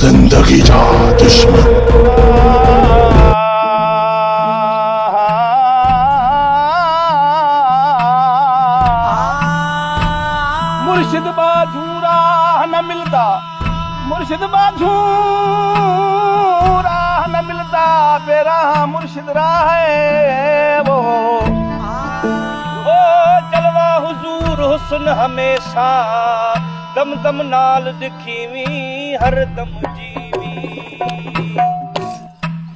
जिंदगी जा दुश्मन। मुर्शिद बाजू राह न मिलता, मुर्शिद बाजू राह न मिलता, बेराह मुर्शिद राह है वो जलवा हुजूर हुस्न हमेशा दम दम नाल दिखीवी हर दम जीवी।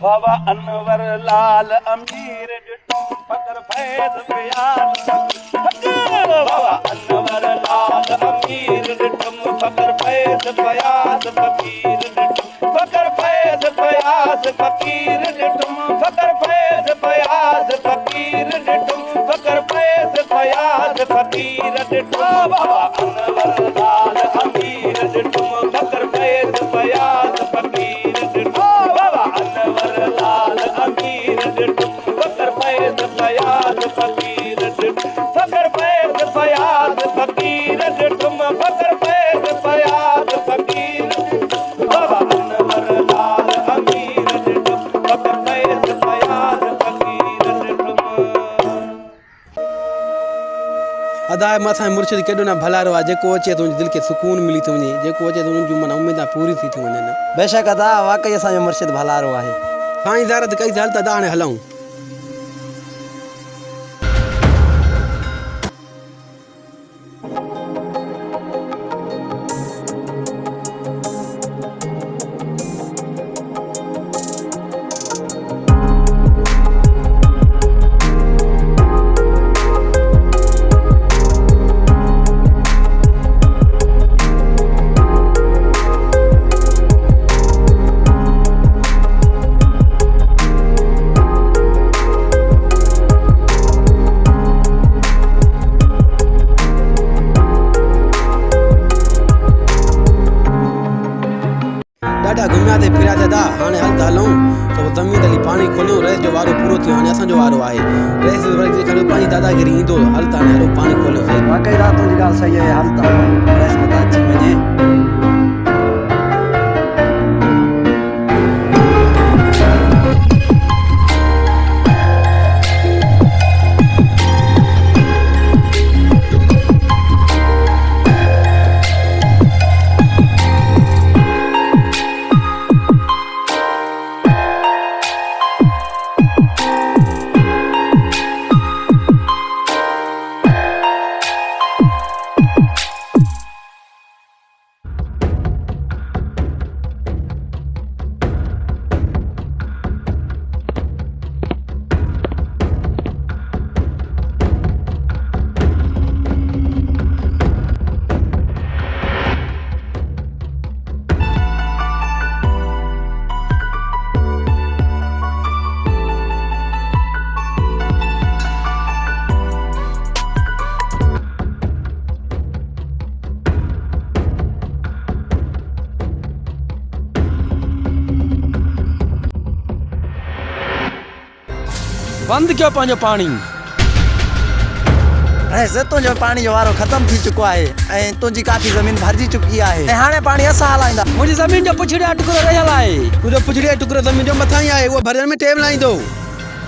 बाबा अनवर लाल अमीर डिटो फकर फैज बयान बाबा अनवर लाल अमीर डिटम फकर फैज बयान फकीर डिटम फकर फैज बयास फकीर डिटम फकर फैज बयास फकीर डिटम फकर फैज बयास फकीर डिटम बाबा अनवर लाल अमीर डिटम फकर फैज बयास फकीर डिटम बाबा अनवर लाल अमीर डिटम फकर फैज बयास फकीर डिटम फकर फैज बयास फकीर डिटम फकर फैज बयास फकीर बाबा अनवर लाल अमीर डिटम फकर फैज बयास फकीर डिटम। अदाए मसा मुर्शिद केॾो न भलारो आहे, जेको अचे तुंहिंजी दिलि खे सुकून मिली थो वञे, जेको अचे तुंहिंजी जूं माना उमेदां पूरी थी थियूं वञनि। बेशक अदा वाकई असांजो मुर्शिद भलारो आहे। साईं ज़ारत कई हल त अदा हाणे हलूं। ॾाढा घुमिया ते फिरिया ते दा हाणे हल त हलूं त ज़मीन तली पाणी खोलियूं, रहिस जो वारो पूरो थियो, हाणे असांजो वारो आहे। रहिस खणी पंहिंजी दादागिरी ईंदो, हल त हाणे हलो पाणी खोलियूं। वाकई रात तुंहिंजी ॻाल्हि सही आहे, हल त रहिस में त अची वञे। बंद कयो पंहिंजो पाणी। रहिस तुंहिंजो पाणी जो वारो ख़तम थी चुको आहे ऐं तुंहिंजी काफ़ी ज़मीन भरिजी चुकी आहे ऐं हाणे पाणी असां हलाईंदा। मुंहिंजी ज़मीन जो पुछड़े टुकड़ो रहियल आहे, तुंहिंजो पुछड़े टुकड़ो ज़मीन जो मथां ई आहे, उहो भरण में टाइम लाईंदो।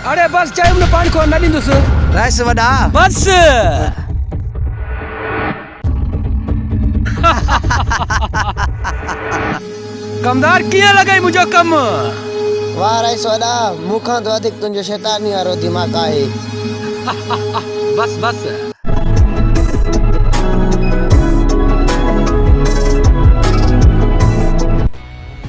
अरे बस चयो न पाणी खो न ॾींदुसि। रहिस वॾा बस कमदार कीअं लॻई मुंहिंजो कमु? वाह रहिस वॾा, मूंखां त वधीक तुंहिंजो शैतानी वारो दिमाग़ आहे। बस बस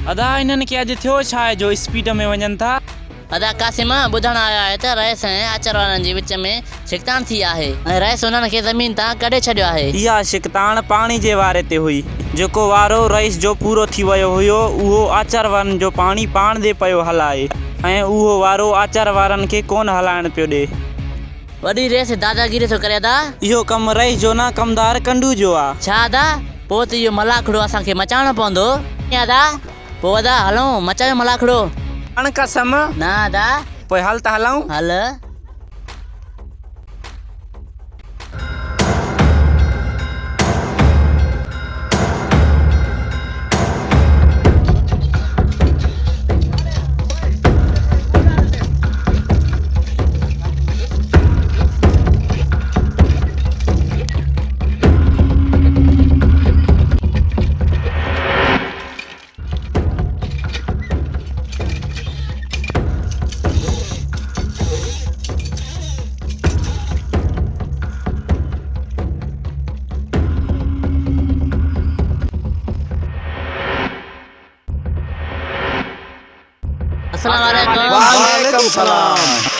अदा इन्हनि खे अॼु थियो छा आहे जो स्पीड में वञनि था? अदा कासिम ॿुधण आया आहे त रहिस ऐं आचर वारनि जे विच में शिकतान थी आहे ऐं रहिस उन्हनि खे ज़मीन तां कढे छॾियो आहे। इहा शिकतान पाणी जे वारे ते हुई, जेको वारो रईस जो पूरो थी वियो हुयो, उहो आचर वारनि जो पाणी पाण दे पियो हलाए ऐं उहो वारो आचर वारनि खे कोन हलाइण पियो ॾे। वॾी रहिस दादागिरी थो करे अदा। इहो कमु रईस जो न, कमदार कंडू जो आहे। छा अदा? पोइ त इहो मलाखड़ो असांखे मचाइणो पवंदो। अदा पोइ अदा हलूं मचायो मलाखड़ो। अण कसम न अदा पोइ हल त हलूं। हल अस्सलाम वालेकुम। वालेकुम सलाम।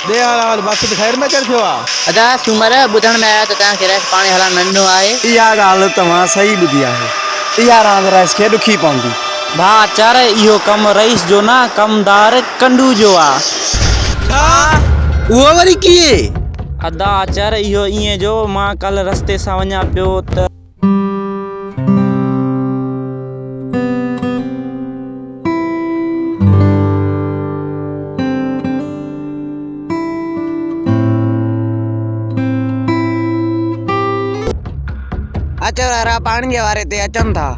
दे हाल बस त खैर में कर थियो आ। अदा सूमर ॿुधण में आयो त तव्हांखे रैस पाणी हलाइण नंढो आहे। इहा ॻाल्हि तव्हां सही ॿुधी आहे। इहा रांदि रैस खे ॾुखी पवंदी। भा आचार इहो कमु रईस जो न कमदार कंडू जो आ। वो वरी कीए? अदा आचार इहो ईअं जो मां कल रस्ते सां वञा पियो त अचर वारा पाणी जे वारे ते अचनि था।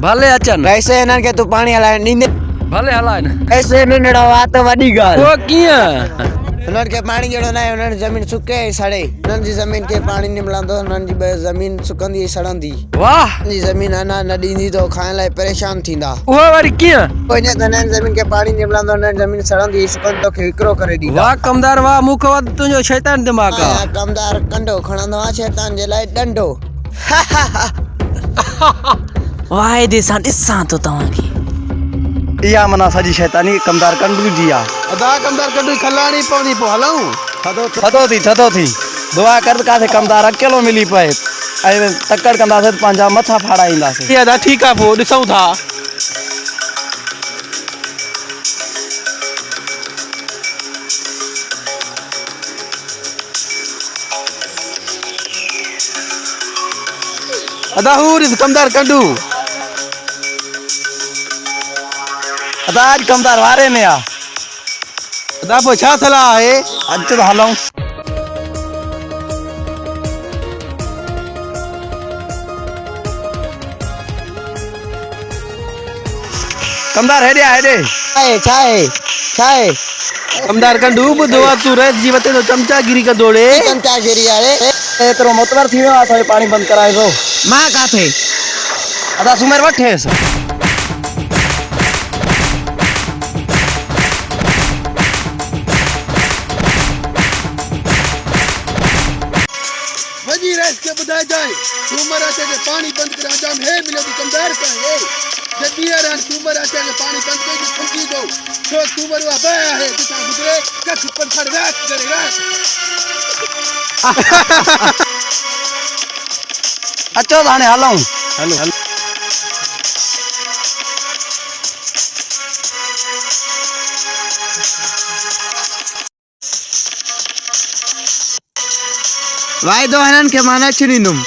भले अचन। वैसे हिननि खे तूं पाणी हलाइण ॾींदे? भले हलाइन। ऐसे नंढड़ो आहे त वॾी ॻाल्हि। वो कीअं? हुननि खे पाणी जहिड़ो न आहे, हुननि ज़मीन सुके ऐं सड़े। हुननि जी ज़मीन खे पाणी न मिलंदो, हुननि जी ज़मीन सुकंदी ऐं सड़ंदी। वाह। हुननि जी ज़मीन अना न ॾींदी त खाइण लाइ परेशान थींदा। वो वरी कीअं? पोइ इन हुननि ज़मीन खे पाणी न मिलंदो, हुननि ज़मीन सड़ंदी ऐं सुकंदी तोखे विकिरो करे ॾींदा। वाह कमदार वाह, मूंखे वध तुंहिंजो शैतान दिमाग़ आ। कमदार कंडो खणंदो आहे, शैतान जे लाइ डंडो। वाइदे सां ॾिसां थो तव्हांखे। इहा माना सॼी शैतानी कमदार कंडू जी आहे। अदा कमदार कॾहिं खलाणी पवंदी पोइ हलऊं। थधो थी दुआ कर काथे कमदार अकेलो मिली पए ऐं तकड़ कंदासीं त पंहिंजा मथा फाड़ाईंदासीं। इहा अदा ठीकु आहे पोइ ॾिसूं था। अदा हू ॾिस कमदार कंडू। अदा अॼु कमदार वारे में आहे। अदा पोइ छा सलाह आहे? अचु त हलूं। कमदार हेॾे आ हेॾे। छा आहे? कमदार कंडू ॿुधो आहे तूं रैस जी वते तो चमचागिरी कंदोड़े। चमचागिरी आहे एतिरो मुतबर थी वियो आहे, असांजो पाणी बंदि कराए थो। मां काथे? अदा सुमेर वठेसि। वजी रैस के बुधाए जाए सूमर आचे के पानी बंद कर अंजाम है मिले दी कमदार का है जब यार सूमर आचे के पानी बंद कर के फंकी दो तो सूमर वा बाया है जिता गुजरे कछ पंथर रात करे रात। अचो त हाणे हलूं। हलो वाइदो हिननि खे मां न छॾींदुमि।